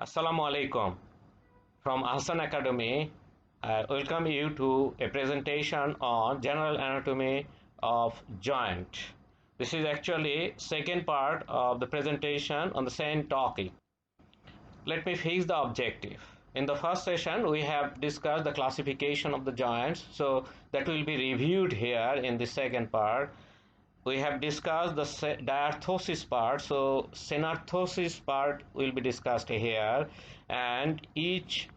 Assalamu alaikum. From Ahsan Academy, I welcome you to a presentation on general anatomy of joint. This is actually second part of the presentation on the same topic. Let me fix the objective. In the first session, we have discussed the classification of the joints, so that will be reviewed here in the second part. We have discussed the diarthrosis part, so synarthrosis part will be discussed here, and each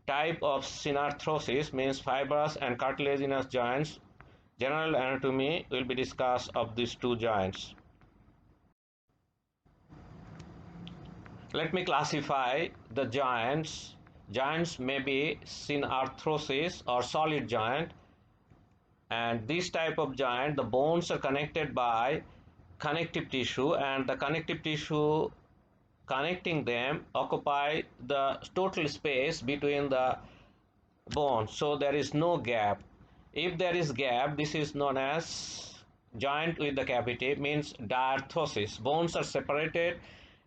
type of synarthrosis means fibrous and cartilaginous joints. General anatomy will be discussed of these two joints. Let me classify the joints. Joints may be synarthrosis or solid joint, and this type of joint, the bones are connected by connective tissue, and the connective tissue connecting them occupy the total space between the bones, so there is no gap. If there is gap, this is known as joint with the cavity, means diarthrosis. Bones are separated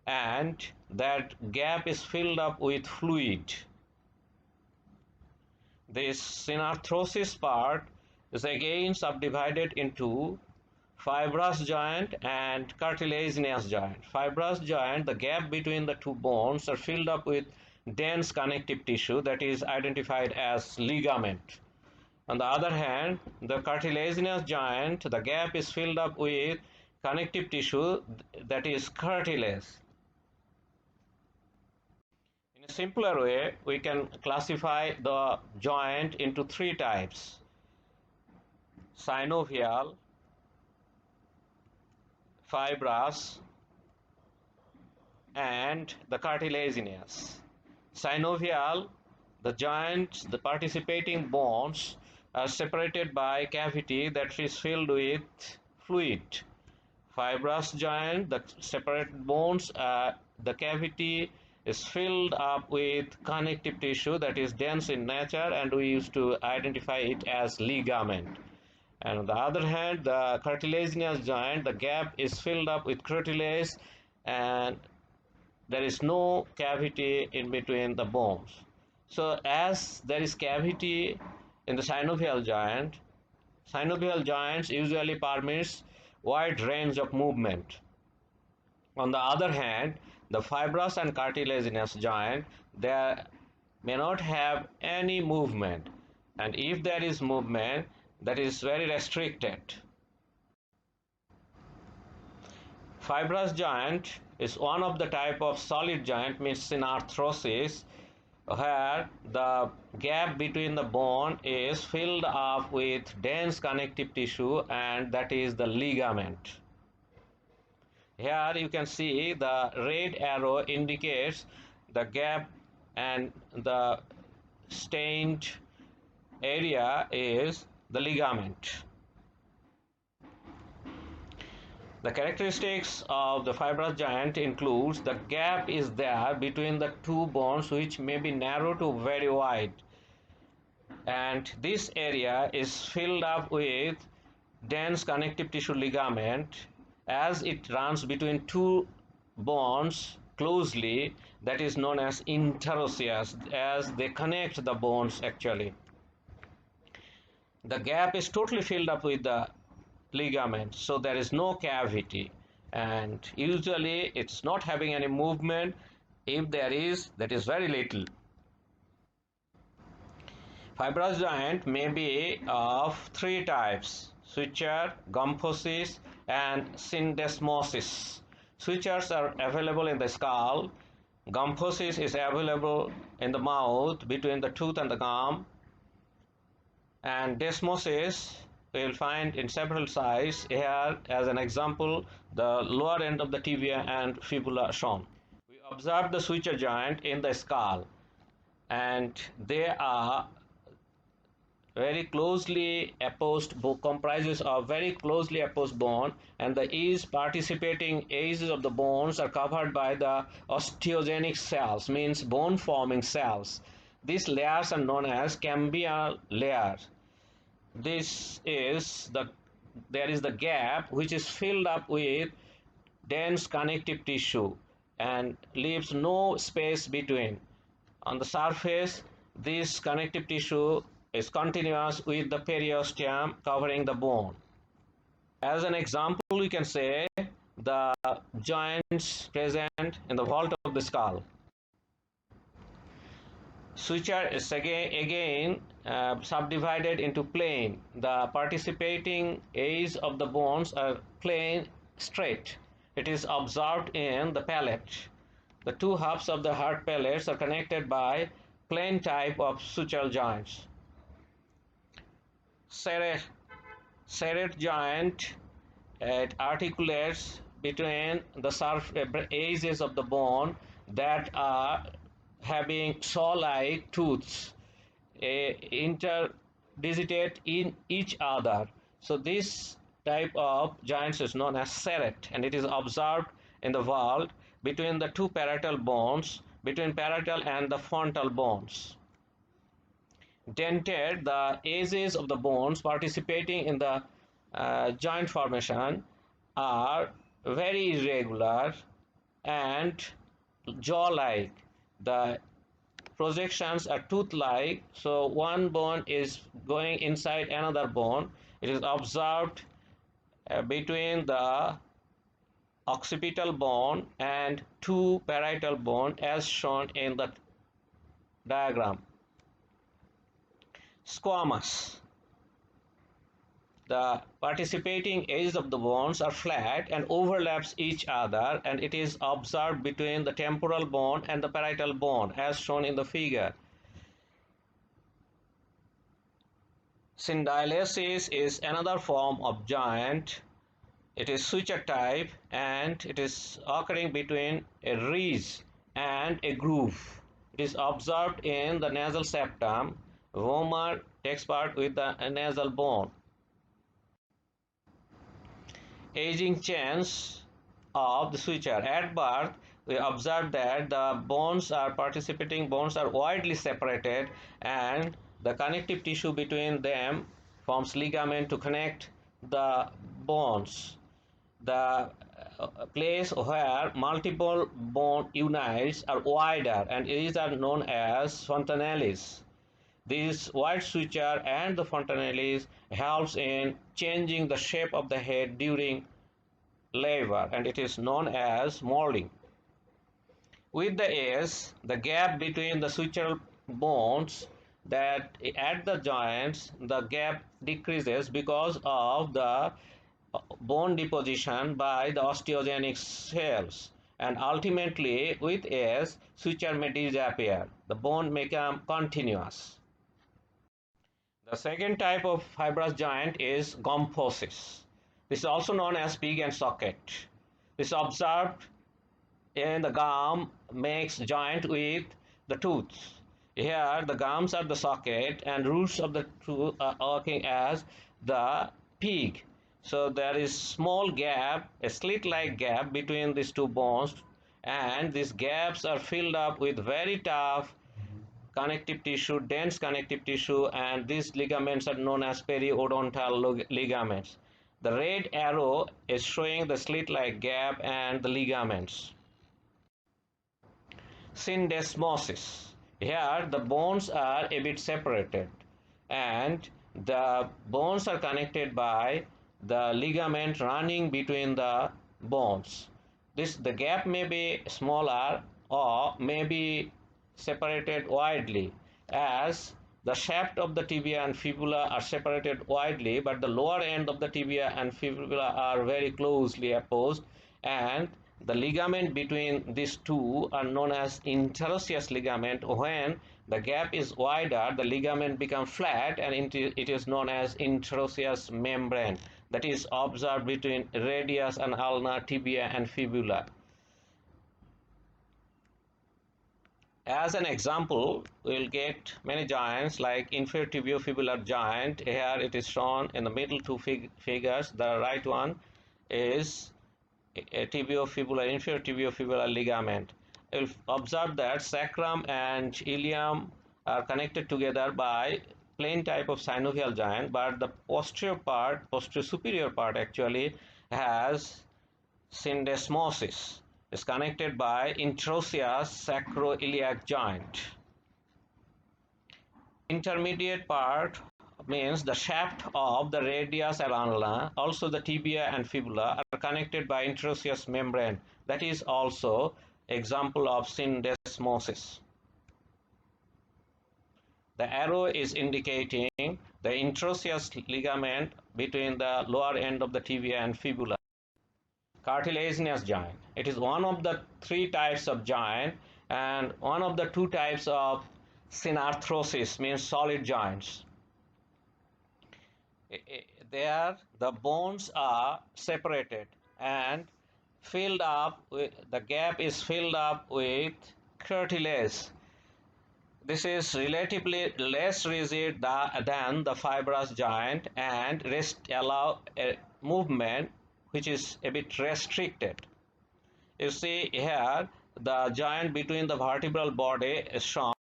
and that gap is filled up with fluid. This synarthrosis part is again subdivided into fibrous joint and cartilaginous joint. Fibrous joint, the gap between the two bones are filled up with dense connective tissue that is identified as ligament. On the other hand, the cartilaginous joint, the gap is filled up with connective tissue that is cartilage. In a simpler way, we can classify the joint into three types: synovial, fibrous, and the cartilaginous. Synovial, the joints, the participating bones are separated by cavity that is filled with fluid. Fibrous joint, the separate bones, the cavity is filled up with connective tissue that is dense in nature, and we used to identify it as ligament. And on the other hand, the cartilaginous joint, the gap is filled up with cartilage and there is no cavity in between the bones. So as there is cavity in the synovial joint, synovial joints usually permits wide range of movement. On the other hand, the fibrous and cartilaginous joint, they may not have any movement, and if there is movement, that is very restricted. Fibrous joint is one of the type of solid joint, means synarthrosis, where the gap between the bone is filled up with dense connective tissue, and that is the ligament. Here you can see the red arrow indicates the gap, and the stained area is the ligament. The characteristics of the fibrous joint includes the gap is there between the two bones, which may be narrow to very wide, and this area is filled up with dense connective tissue ligament. As it runs between two bones closely, that is known as interosseous, as they connect the bones actually. The gap is totally filled up with the ligament, so there is no cavity, and usually it's not having any movement. If there is, that is very little. Fibrous joint may be of three types: suture, gymphosis, and syndesmosis. Sutures are available in the skull. Gymphosis is available in the mouth between the tooth and the gum, and desmosis we will find in several sites. Here as an example, the lower end of the tibia and fibula shown. We observe the suture joint in the skull, and they are very closely opposed, comprises of very closely opposed bone, and the participating edges of the bones are covered by the osteogenic cells, means bone forming cells. These layers are known as cambial layers. There is the gap which is filled up with dense connective tissue, and leaves no space between. On the surface, this connective tissue is continuous with the periosteum covering the bone. As an example, we can say the joints present in the vault of the skull. Suture is again subdivided into plane. The participating edges of the bones are plane straight. It is observed in the palate. The two halves of the hard palates are connected by plane type of sutural joints. Serrate joint, it articulates between the edges of the bone that are having saw-like tooths interdigitate in each other. So this type of joints is known as serrate, and it is observed in the vault between the two parietal bones, between parietal and the frontal bones. Dentate, the edges of the bones participating in the joint formation are very irregular and jaw-like. The projections are tooth-like, so one bone is going inside another bone. It is observed between the occipital bone and two parietal bone as shown in the diagram. Squamous. The participating edges of the bones are flat and overlaps each other, and it is observed between the temporal bone and the parietal bone as shown in the figure. Syndylosis is another form of joint. It is suture type and it is occurring between a ridge and a groove. It is observed in the nasal septum. Vomer takes part with the nasal bone. Aging chains of the suture. At birth, we observe that the participating bones are widely separated, and the connective tissue between them forms ligament to connect the bones. The place where multiple bone unites are wider, and these are known as fontanelles. This wide suture and the fontanelles helps in changing the shape of the head during labor, and it is known as molding. With the age, the gap between the sutural bones that at the joints, the gap decreases because of the bone deposition by the osteogenic cells, and ultimately with age, suture may disappear. The bone may become continuous. The second type of fibrous joint is gomphosis. This is also known as pig and socket. This is observed in the gum makes joint with the tooth. Here the gums are the socket and roots of the tooth are working as the pig. So there is small gap, a slit-like gap between these two bones, and these gaps are filled up with very tough connective tissue, dense connective tissue, and these ligaments are known as periodontal ligaments. The red arrow is showing the slit-like gap and the ligaments. Syndesmosis. Here the bones are a bit separated and the bones are connected by the ligament running between the bones. The gap may be smaller or may be separated widely, as the shaft of the tibia and fibula are separated widely, but the lower end of the tibia and fibula are very closely opposed, and the ligament between these two are known as interosseous ligament. When the gap is wider, the ligament becomes flat, and it is known as interosseous membrane, that is observed between radius and ulnar, tibia and fibula. As an example, we'll get many joints like inferior tibiofibular joint. Here it is shown in the middle two figures. The right one is a tibiofibular, inferior tibiofibular ligament. You'll observe that sacrum and ilium are connected together by plain type of synovial joint, but the posterior superior part actually has syndesmosis. is connected by interosseous sacroiliac joint. Intermediate part means the shaft of the radius alanula, also the tibia and fibula are connected by interosseous membrane. That is also example of syndesmosis. The arrow is indicating the interosseous ligament between the lower end of the tibia and fibula. Cartilaginous joint. It is one of the three types of joint and one of the two types of synarthrosis, means solid joints. There the bones are separated and filled up with, the gap is filled up with cartilage. This is relatively less rigid than the fibrous joint and allow a movement which is a bit restricted. You see here the joint between the vertebral body is shown.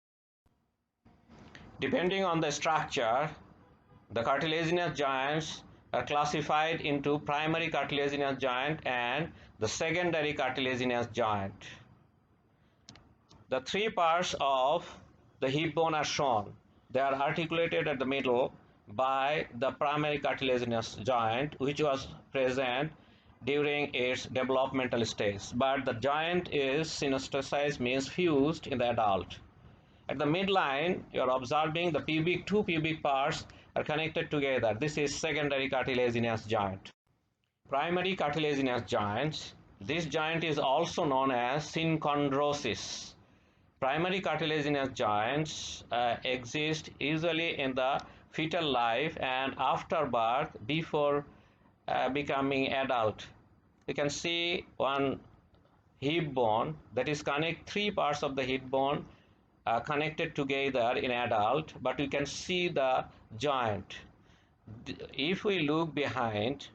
Depending on the structure, the cartilaginous joints are classified into primary cartilaginous joint and the secondary cartilaginous joint. The three parts of the hip bone are shown. They are articulated at the middle by the primary cartilaginous joint, which was present during its developmental stage, but the joint is synesthesized, means fused in the adult. At the midline, you are observing the two pubic parts are connected together. This is secondary cartilaginous joint. Primary cartilaginous joints. This joint is also known as synchondrosis. Primary cartilaginous joints exist usually in the fetal life and after birth, before becoming adult. You can see one hip bone that is three parts of the hip bone connected together in adult, but you can see the joint. If we look behind,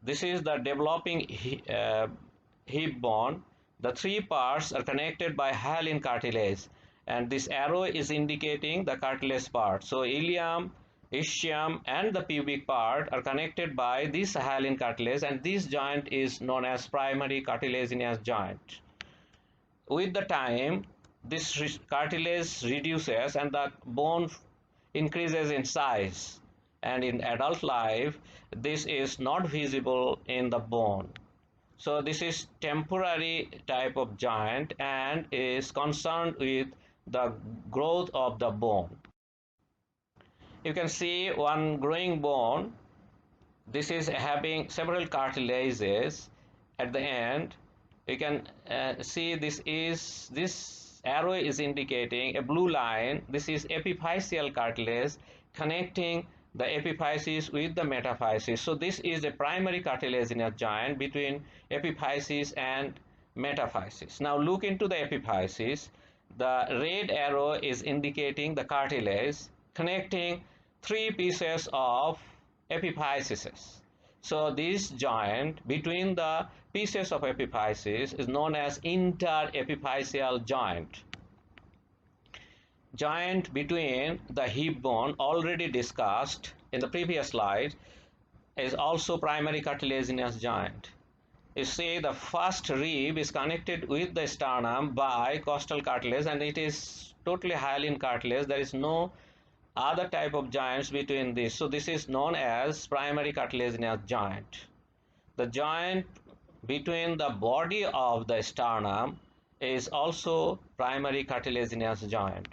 this is the developing hip bone. The three parts are connected by hyaline cartilage, and this arrow is indicating the cartilage part. So ilium, ischium and the pubic part are connected by this hyaline cartilage, and this joint is known as primary cartilaginous joint. With the time, this cartilage reduces and the bone increases in size, and in adult life this is not visible in the bone. So this is temporary type of joint and is concerned with the growth of the bone. You can see one growing bone. This is having several cartilages at the end. You can see this arrow is indicating a blue line. This is epiphyseal cartilage connecting the epiphysis with the metaphysis. So this is a primary cartilaginous joint between epiphysis and metaphysis. Now look into the epiphysis. The red arrow is indicating the cartilage connecting three pieces of epiphyses. So this joint between the pieces of epiphysis is known as interepiphyseal joint. Joint between the hip bone, already discussed in the previous slide, is also primary cartilaginous joint. You see the first rib is connected with the sternum by costal cartilage, and it is totally hyaline cartilage. There is no other type of joints between this. So this is known as primary cartilaginous joint. The joint between the body of the sternum is also primary cartilaginous joint.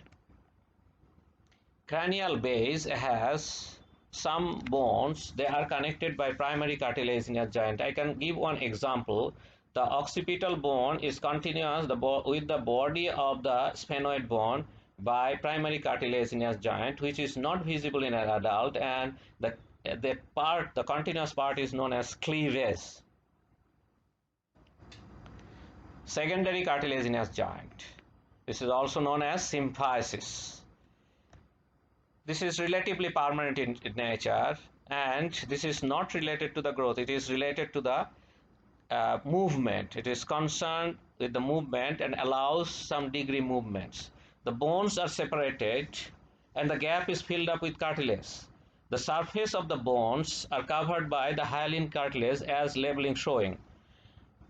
Cranial base has some bones. They are connected by primary cartilaginous joint. I can give one example. The occipital bone is continuous with the body of the sphenoid bone by primary cartilaginous joint, which is not visible in an adult, and the continuous part is known as cleavage. Secondary cartilaginous joint. This is also known as symphysis. This is relatively permanent in nature, and this is not related to the growth. It is related to the movement. It is concerned with the movement and allows some degree movements. The bones are separated and the gap is filled up with cartilage. The surface of the bones are covered by the hyaline cartilage as labeling showing.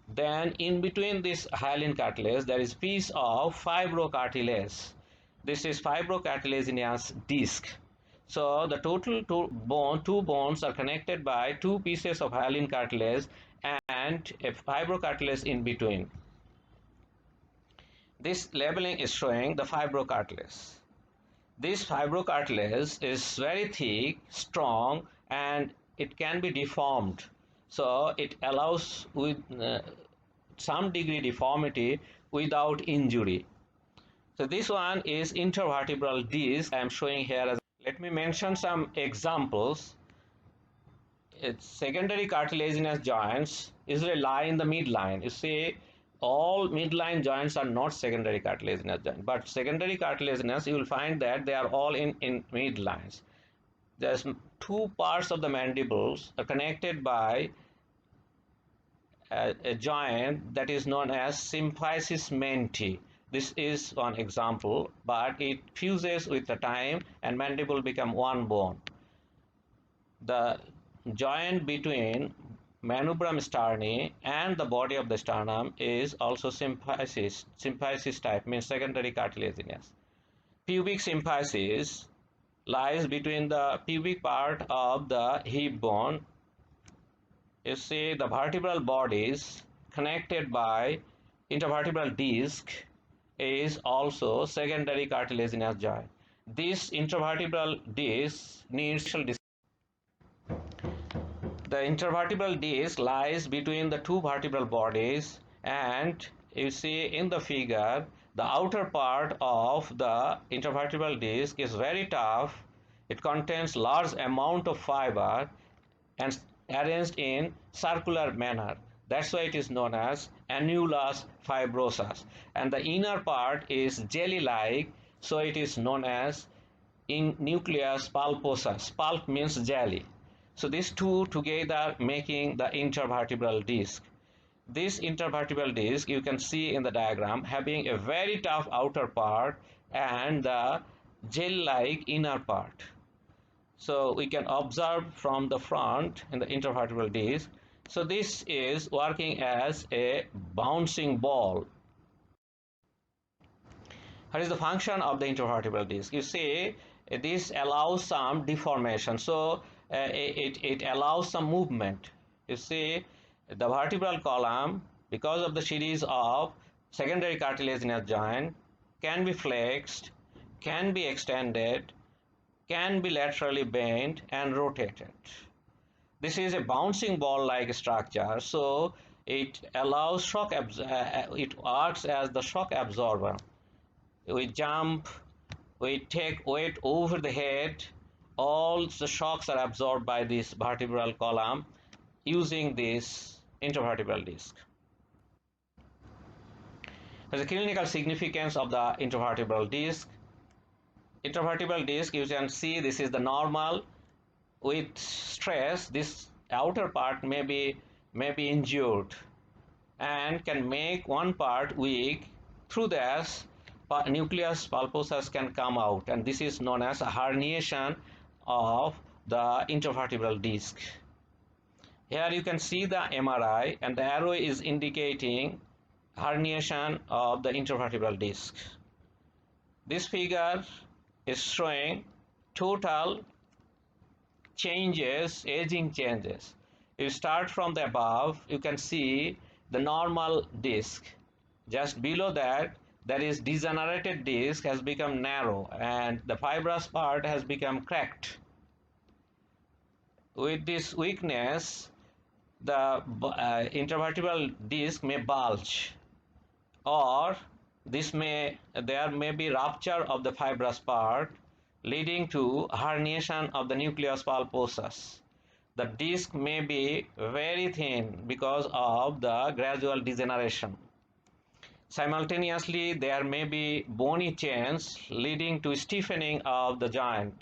Then in between this hyaline cartilage, there is piece of fibrocartilage. This is fibrocartilaginous disc. So the total two bones are connected by two pieces of hyaline cartilage and a fibrocartilage in between. This labeling is showing the fibrocartilage. This fibrocartilage is very thick, strong, and it can be deformed. So it allows with some degree deformity without injury. So this one is intervertebral disc I am showing here. Let me mention some examples. It's secondary cartilaginous joints usually lie in the midline. You see, all midline joints are not secondary cartilaginous joints, but secondary cartilaginous, you will find that they are all in midlines. There's two parts of the mandibles are connected by a joint that is known as symphysis menti. This is one example, but it fuses with the time and mandible become one bone. The joint between manubrium sterni and the body of the sternum is also symphysis type, means secondary cartilaginous. Pubic symphysis lies between the pubic part of the hip bone. You see, the vertebral bodies connected by intervertebral disc is also secondary cartilaginous joint. This intervertebral disc needs the intervertebral disc lies between the two vertebral bodies, and you see in the figure the outer part of the intervertebral disc is very tough. It contains large amount of fiber and arranged in circular manner. That's why it is known as annulus fibrosus. And the inner part is jelly-like, so it is known as in nucleus pulposus. Pulp means jelly. So these two together making the intervertebral disc. This intervertebral disc you can see in the diagram having a very tough outer part and the gel-like inner part. So we can observe from the front in the intervertebral disc. So this is working as a bouncing ball. What is the function of the intervertebral disc? You see, this allows some deformation. So it allows some movement. You see, the vertebral column, because of the series of secondary cartilaginous joint, can be flexed, can be extended, can be laterally bent and rotated. This is a bouncing ball like structure, so it allows it acts as the shock absorber. We jump, we take weight over the head, all the shocks are absorbed by this vertebral column using this intervertebral disc. The clinical significance of the intervertebral disc. Intervertebral disc, you can see this is the normal. With stress, this outer part may be injured and can make one part weak. Through this, nucleus pulposus can come out, and this is known as a herniation of the intervertebral disc. Here you can see the MRI, and the arrow is indicating herniation of the intervertebral disc. This figure is showing total changes, aging changes. You start from the above, you can see the normal disc. Just below that, there is degenerated disc has become narrow and the fibrous part has become cracked. With this weakness, the intervertebral disc may bulge, or there may be rupture of the fibrous part leading to herniation of the nucleus pulposus. The disc may be very thin because of the gradual degeneration. Simultaneously, there may be bony chains leading to stiffening of the joint.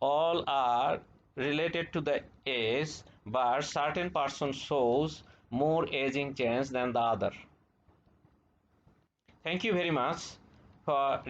All are related to the age, but certain person shows more aging chains than the other. Thank you very much for